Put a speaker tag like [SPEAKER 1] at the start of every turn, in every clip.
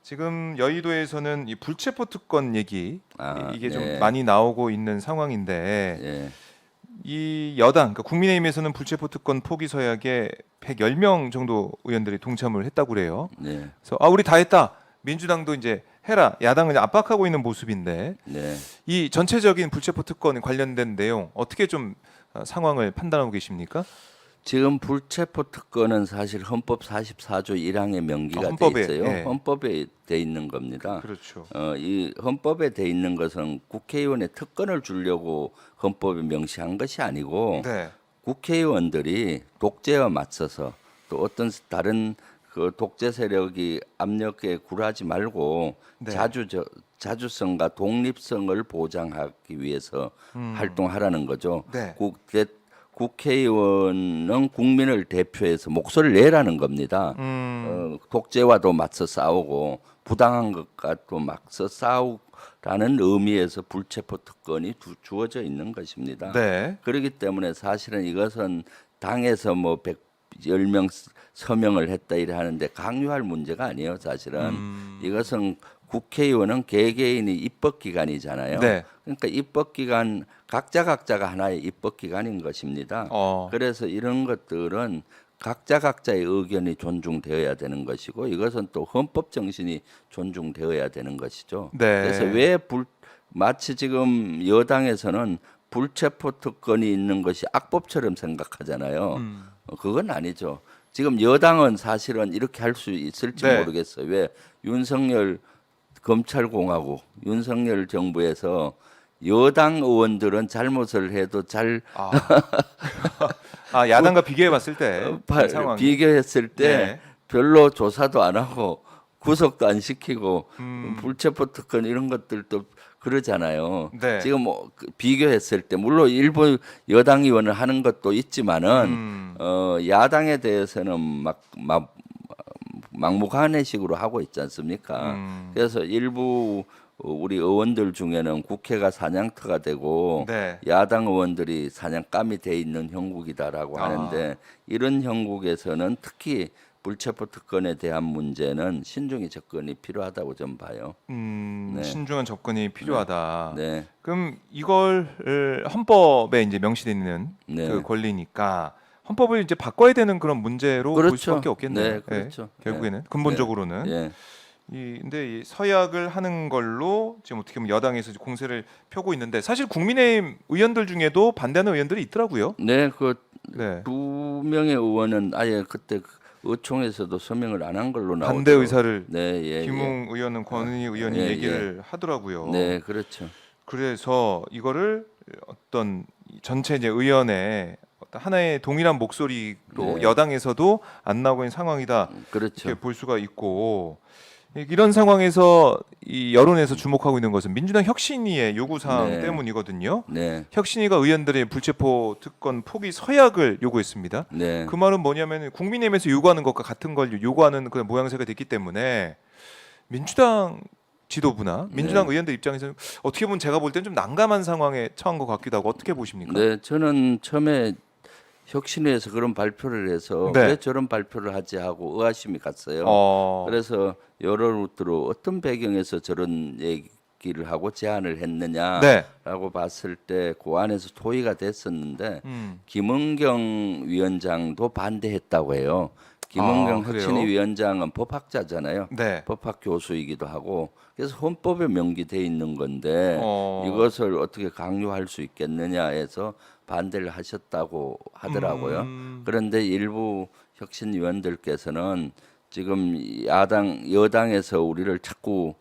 [SPEAKER 1] 지금 여의도에서는 이 불체포 특권 얘기 이게 좀
[SPEAKER 2] 네.
[SPEAKER 1] 많이 나오고 있는 상황인데
[SPEAKER 2] 예.
[SPEAKER 1] 이 여당 그러니까 국민의힘에서는 불체포 특권 포기 서약에 110명 정도 의원들이 동참을 했다고 그래요.
[SPEAKER 2] 네.
[SPEAKER 1] 그래서 아 우리 다 했다. 민주당도 이제 해라. 야당을 압박하고 있는 모습인데
[SPEAKER 2] 네.
[SPEAKER 1] 이 전체적인 불체포 특권 관련된 내용 어떻게 좀 상황을 판단하고 계십니까?
[SPEAKER 2] 지금 불체포 특권은 사실 헌법 44조 1항에 명기가
[SPEAKER 1] 헌법에,
[SPEAKER 2] 돼 있어요.
[SPEAKER 1] 예.
[SPEAKER 2] 헌법에 돼 있는 겁니다.
[SPEAKER 1] 그렇죠.
[SPEAKER 2] 이 헌법에 돼 있는 것은 국회의원의 특권을 주려고 헌법에 명시한 것이 아니고
[SPEAKER 1] 네.
[SPEAKER 2] 국회의원들이 독재와 맞서서 또 어떤 다른 그 독재 세력이 압력에 굴하지 말고
[SPEAKER 1] 네.
[SPEAKER 2] 자주성과 독립성을 보장하기 위해서 활동하라는 거죠.
[SPEAKER 1] 네.
[SPEAKER 2] 국회의원은 국민을 대표해서 목소리를 내라는 겁니다. 독재와도 맞서 싸우고 부당한 것과 또 맞서 싸우라는 의미에서 불체포 특권이 주어져 있는 것입니다.
[SPEAKER 1] 네.
[SPEAKER 2] 그렇기 때문에 사실은 이것은 당에서 뭐 110명 서명을 했다 이래 하는데 강요할 문제가 아니에요. 사실은 이것은 국회의원은 개개인이 입법기관이잖아요.
[SPEAKER 1] 네.
[SPEAKER 2] 그러니까 입법기관 각자가 하나의 입법기관인 것입니다. 그래서 이런 것들은 각자의 의견이 존중되어야 되는 것이고 이것은 또 헌법 정신이 존중되어야 되는 것이죠.
[SPEAKER 1] 네.
[SPEAKER 2] 그래서 마치 지금 여당에서는 불체포 특권이 있는 것이 악법처럼 생각하잖아요. 그건 아니죠. 지금 여당은 사실은 이렇게 할 수 있을지
[SPEAKER 1] 네.
[SPEAKER 2] 모르겠어요. 왜 윤석열 검찰공화국, 윤석열 정부에서 여당 의원들은 잘못을 해도 잘
[SPEAKER 1] 야당과 비교해 봤을 때 상황이
[SPEAKER 2] 비교했을 때
[SPEAKER 1] 네.
[SPEAKER 2] 별로 조사도 안 하고 구속도 안 시키고 불체포 특권 이런 것들도 그러잖아요.
[SPEAKER 1] 네.
[SPEAKER 2] 지금 뭐 비교했을 때 물론 일부 여당 의원을 하는 것도 있지만은 야당에 대해서는 막무가내식으로 하고 있지 않습니까? 그래서 일부 우리 의원들 중에는 국회가 사냥터가 되고
[SPEAKER 1] 네.
[SPEAKER 2] 야당 의원들이 사냥감이 돼 있는 형국이다라고 하는데 이런 형국에서는 특히 불체포 특권에 대한 문제는 신중히 접근이 필요하다고 좀 봐요. 네.
[SPEAKER 1] 신중한 접근이 필요하다.
[SPEAKER 2] 네.
[SPEAKER 1] 그럼 이걸 헌법에 이제 명시되어 있는
[SPEAKER 2] 네.
[SPEAKER 1] 그 권리니까 헌법을 이제 바꿔야 되는 그런 문제로 볼
[SPEAKER 2] 그렇죠.
[SPEAKER 1] 수밖에 없겠네요.
[SPEAKER 2] 네, 그렇죠.
[SPEAKER 1] 결국에는
[SPEAKER 2] 네.
[SPEAKER 1] 근본적으로는
[SPEAKER 2] 예.
[SPEAKER 1] 근데 이 서약을 하는 걸로 지금 어떻게 보면 여당에서 이제 공세를 펴고 있는데 사실 국민의힘 의원들 중에도 반대하는 의원들이 있더라고요.
[SPEAKER 2] 네,
[SPEAKER 1] 네.
[SPEAKER 2] 두 명의 의원은 아예 그때 의총에서도 서명을 안 한 걸로 나오죠.
[SPEAKER 1] 반대 의사를
[SPEAKER 2] 네, 예,
[SPEAKER 1] 김웅 의원은 권은희 의원이
[SPEAKER 2] 예,
[SPEAKER 1] 얘기를 하더라고요.
[SPEAKER 2] 네, 그렇죠.
[SPEAKER 1] 그래서 이거를 어떤 전체 이제 의원의 어떤 하나의 동일한 목소리로
[SPEAKER 2] 네.
[SPEAKER 1] 여당에서도 안 나오고 있는 상황이다
[SPEAKER 2] 그렇죠.
[SPEAKER 1] 이렇게 볼 수가 있고 이런 상황에서 이 여론에서 주목하고 있는 것은 민주당 혁신위의 요구 사항
[SPEAKER 2] 네.
[SPEAKER 1] 때문이거든요.
[SPEAKER 2] 네,
[SPEAKER 1] 혁신위가 의원들의 불체포 특권 포기 서약을 요구했습니다.
[SPEAKER 2] 네.
[SPEAKER 1] 그 말은 뭐냐면 국민의힘에서 요구하는 것과 같은 걸 요구하는 그런 모양새가 됐기 때문에 민주당 지도부나 민주당
[SPEAKER 2] 네.
[SPEAKER 1] 의원들 입장에서는 어떻게 보면 제가 볼 때는 좀 난감한 상황에 처한 것 같기도 하고 어떻게 보십니까?
[SPEAKER 2] 네, 저는 처음에 혁신위에서 그런 발표를 해서
[SPEAKER 1] 네.
[SPEAKER 2] 왜 저런 발표를 하지 하고 의아심이 갔어요. 그래서 여론으로 어떤 배경에서 저런 얘기를 하고 제안을 했느냐라고
[SPEAKER 1] 네.
[SPEAKER 2] 봤을 때 그 안에서 토의가 됐었는데
[SPEAKER 1] 음.
[SPEAKER 2] 김은경 위원장도 반대했다고 해요. 김은경
[SPEAKER 1] 그래요?
[SPEAKER 2] 혁신위 위원장은 법학자잖아요.
[SPEAKER 1] 네.
[SPEAKER 2] 법학 교수이기도 하고 그래서 헌법에 명기돼 있는 건데 이것을 어떻게 강요할 수 있겠느냐 해서 반대를 하셨다고 하더라고요. 그런데 일부 혁신위원들께서는 지금 여당에서 우리를 자꾸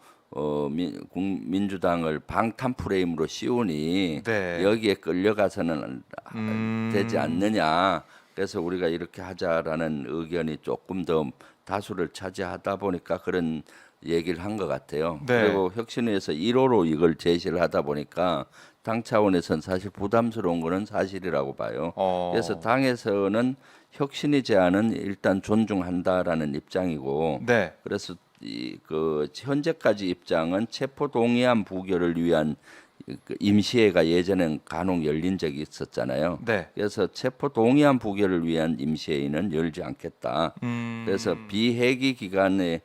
[SPEAKER 2] 민주당을 방탄 프레임으로 씌우니
[SPEAKER 1] 네.
[SPEAKER 2] 여기에 끌려가서는 되지 않느냐. 그래서 우리가 이렇게 하자라는 의견이 조금 더 다수를 차지하다 보니까 그런 얘기를 한 것 같아요.
[SPEAKER 1] 네.
[SPEAKER 2] 그리고 혁신위에서 1호로 이걸 제시를 하다 보니까 당 차원에서는 사실 부담스러운 거는 사실이라고 봐요. 그래서 당에서는 혁신위 제안은 일단 존중한다라는 입장이고,
[SPEAKER 1] 네.
[SPEAKER 2] 그래서 그 현재까지 입장은 체포 동의안 부결을 위한 그 임시회가 예전엔 간혹 열린 적이 있었잖아요.
[SPEAKER 1] 네.
[SPEAKER 2] 그래서 체포 동의안 부결을 위한 임시회의는 열지 않겠다. 그래서 비회기 기간에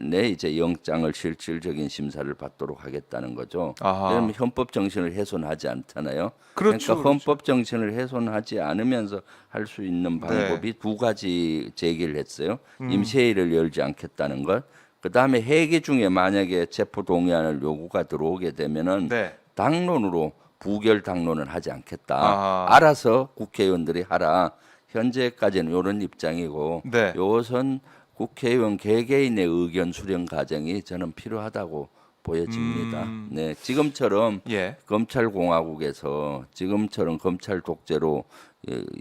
[SPEAKER 2] 내 이제 영장을 실질적인 심사를 받도록 하겠다는 거죠.
[SPEAKER 1] 아하.
[SPEAKER 2] 그러면 헌법 정신을 훼손하지 않잖아요.
[SPEAKER 1] 그렇죠,
[SPEAKER 2] 그러니까 헌법 정신을 훼손하지 않으면서 할 수 있는 방법이 두 가지 제기를 했어요. 임시회의를 열지 않겠다는 것. 그다음에 회기 중에 만약에 체포 동의안을 요구가 들어오게 되면은
[SPEAKER 1] 네.
[SPEAKER 2] 당론으로 부결 당론은 하지 않겠다.
[SPEAKER 1] 아하.
[SPEAKER 2] 알아서 국회의원들이 하라. 현재까지는 이런 입장이고
[SPEAKER 1] 네.
[SPEAKER 2] 이것은 국회의원 개개인의 의견 수렴 과정이 저는 필요하다고 보여집니다. 네, 지금처럼
[SPEAKER 1] 예.
[SPEAKER 2] 검찰공화국에서 지금처럼 검찰 독재로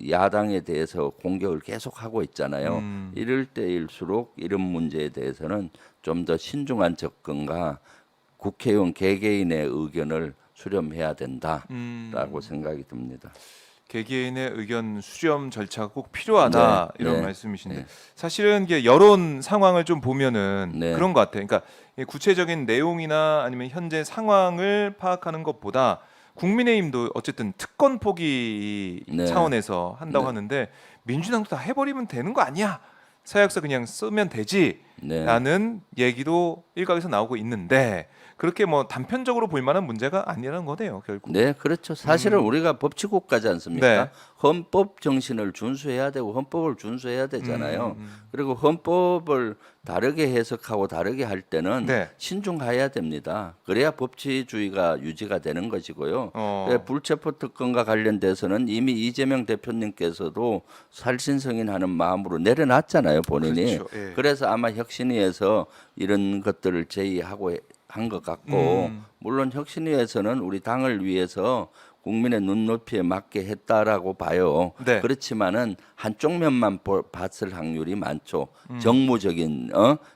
[SPEAKER 2] 야당에 대해서 공격을 계속하고 있잖아요. 이럴 때일수록 이런 문제에 대해서는 좀 더 신중한 접근과 국회의원 개개인의 의견을 수렴해야 된다라고 생각이 듭니다.
[SPEAKER 1] 개개인의 의견 수렴 절차가 꼭 필요하다
[SPEAKER 2] 네,
[SPEAKER 1] 이런
[SPEAKER 2] 네,
[SPEAKER 1] 말씀이신데
[SPEAKER 2] 네.
[SPEAKER 1] 사실은 이게 여론 상황을 좀 보면은
[SPEAKER 2] 네.
[SPEAKER 1] 그런 것 같아요. 그러니까 이 구체적인 내용이나 아니면 현재 상황을 파악하는 것보다 국민의힘도 어쨌든 특권 포기
[SPEAKER 2] 네.
[SPEAKER 1] 차원에서 한다고
[SPEAKER 2] 네.
[SPEAKER 1] 하는데 민주당도 다 해버리면 되는 거 아니야? 사약서 그냥 쓰면 되지라는 얘기도 일각에서 나오고 있는데 그렇게 뭐 단편적으로 볼 만한 문제가 아니라는 거네요, 결국.
[SPEAKER 2] 네, 그렇죠. 사실은 우리가 법치국가지 않습니까?
[SPEAKER 1] 네.
[SPEAKER 2] 헌법 정신을 준수해야 되고 헌법을 준수해야 되잖아요. 그리고 헌법을 다르게 해석하고 다르게 할 때는
[SPEAKER 1] 네.
[SPEAKER 2] 신중해야 됩니다. 그래야 법치주의가 유지가 되는 것이고요.
[SPEAKER 1] 어.
[SPEAKER 2] 불체포 특권과 관련돼서는 이미 이재명 대표님께서도 살신성인하는 마음으로 내려놨잖아요, 본인이.
[SPEAKER 1] 그렇죠. 예.
[SPEAKER 2] 그래서 아마 혁신위에서 이런 것들을 제의하고 한 것 같고 물론 혁신위에서는 우리 당을 위해서 국민의 눈높이에 맞게 했다라고 봐요.
[SPEAKER 1] 네.
[SPEAKER 2] 그렇지만은 한쪽 면만 봤을 확률이 많죠. 정무적인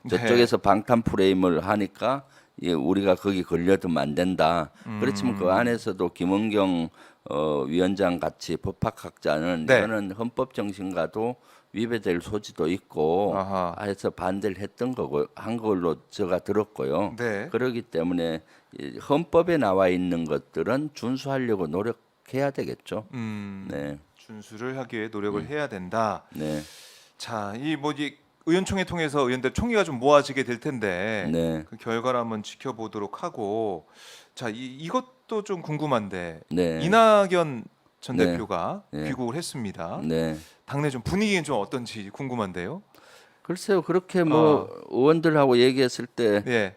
[SPEAKER 2] 저쪽에서 방탄 프레임을 하니까 우리가 거기 걸려들면 안 된다. 그렇지만 그 안에서도 김은경 위원장 같이 법학학자는
[SPEAKER 1] 네.
[SPEAKER 2] 이거는 헌법 정신과도 위배될 소지도 있고
[SPEAKER 1] 아하.
[SPEAKER 2] 해서 반대를 했던 거고 한 걸로 제가 들었고요.
[SPEAKER 1] 네.
[SPEAKER 2] 그렇기 때문에 이 헌법에 나와 있는 것들은 준수하려고 노력해야 되겠죠. 네,
[SPEAKER 1] 준수를 하기 위해 노력을 해야 된다.
[SPEAKER 2] 네,
[SPEAKER 1] 자, 이 뭐지 의원총회 통해서 의원들 총의가 좀 모아지게 될 텐데
[SPEAKER 2] 네,
[SPEAKER 1] 그 결과를 한번 지켜보도록 하고 자, 이것도 좀 궁금한데
[SPEAKER 2] 네.
[SPEAKER 1] 이낙연 전
[SPEAKER 2] 네.
[SPEAKER 1] 대표가
[SPEAKER 2] 네.
[SPEAKER 1] 귀국을 했습니다.
[SPEAKER 2] 네.
[SPEAKER 1] 당내 좀 분위기는 좀 어떤지 궁금한데요.
[SPEAKER 2] 글쎄요, 그렇게 뭐 의원들하고 얘기했을 때
[SPEAKER 1] 예.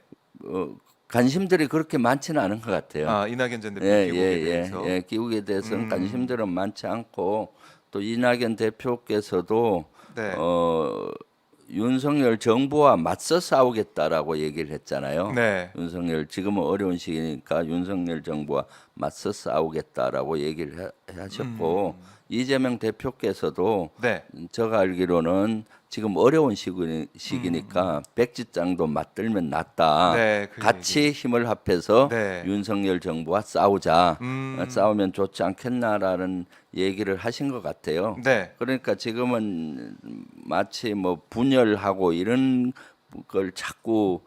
[SPEAKER 2] 관심들이 그렇게 많지는 않은 것 같아요.
[SPEAKER 1] 아, 이낙연 전 대표
[SPEAKER 2] 예,
[SPEAKER 1] 귀국에 대해서.
[SPEAKER 2] 예, 기국에 대해서는 관심들은 많지 않고 또 이낙연 대표께서도
[SPEAKER 1] 네.
[SPEAKER 2] 윤석열 정부와 맞서 싸우겠다라고 얘기를 했잖아요.
[SPEAKER 1] 네.
[SPEAKER 2] 윤석열 지금은 어려운 시기니까 윤석열 정부와 맞서 싸우겠다라고 얘기를 하셨고 이재명 대표께서도
[SPEAKER 1] 네.
[SPEAKER 2] 제가 알기로는 지금 어려운 시기니까 백지장도 맞들면 낫다.
[SPEAKER 1] 네, 그
[SPEAKER 2] 같이 힘을 합해서
[SPEAKER 1] 네.
[SPEAKER 2] 윤석열 정부와 싸우자. 싸우면 좋지 않겠나라는 얘기를 하신 것 같아요.
[SPEAKER 1] 네.
[SPEAKER 2] 그러니까 지금은 마치 뭐 분열하고 이런 걸 자꾸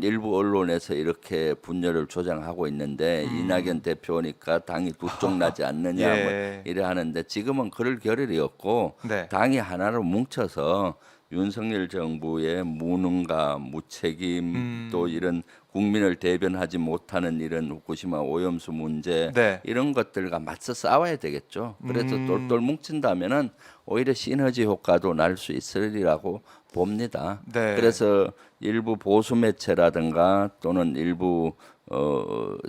[SPEAKER 2] 일부 언론에서 이렇게 분열을 조장하고 있는데 이낙연 대표니까 당이 두 쪽 나지 않느냐
[SPEAKER 1] 예.
[SPEAKER 2] 뭐 이래 하는데 지금은 그럴 겨를이 없고
[SPEAKER 1] 네.
[SPEAKER 2] 당이 하나로 뭉쳐서 윤석열 정부의 무능과 무책임 또 이런 국민을 대변하지 못하는 이런 후쿠시마 오염수 문제
[SPEAKER 1] 네.
[SPEAKER 2] 이런 것들과 맞서 싸워야 되겠죠. 그래서 똘똘 뭉친다면은 오히려 시너지 효과도 날 수 있으리라고 봅니다.
[SPEAKER 1] 네.
[SPEAKER 2] 그래서 일부 보수 매체라든가 또는 일부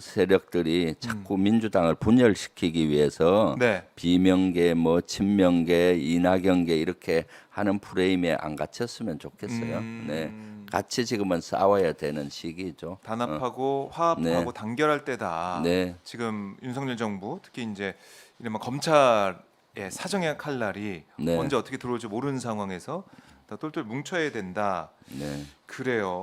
[SPEAKER 2] 세력들이 자꾸 민주당을 분열시키기 위해서
[SPEAKER 1] 네.
[SPEAKER 2] 비명계, 뭐 친명계, 이낙연계 이렇게 하는 프레임에 안 갇혔으면 좋겠어요. 네, 같이 지금은 싸워야 되는 시기죠.
[SPEAKER 1] 단합하고 화합하고
[SPEAKER 2] 네.
[SPEAKER 1] 단결할 때다.
[SPEAKER 2] 네.
[SPEAKER 1] 지금 윤석열 정부 특히 이제 이른바 검찰의 사정의 칼날이
[SPEAKER 2] 네.
[SPEAKER 1] 언제 어떻게 들어올지 모르는 상황에서 다 똘똘 뭉쳐야 된다.
[SPEAKER 2] 네.
[SPEAKER 1] 그래요.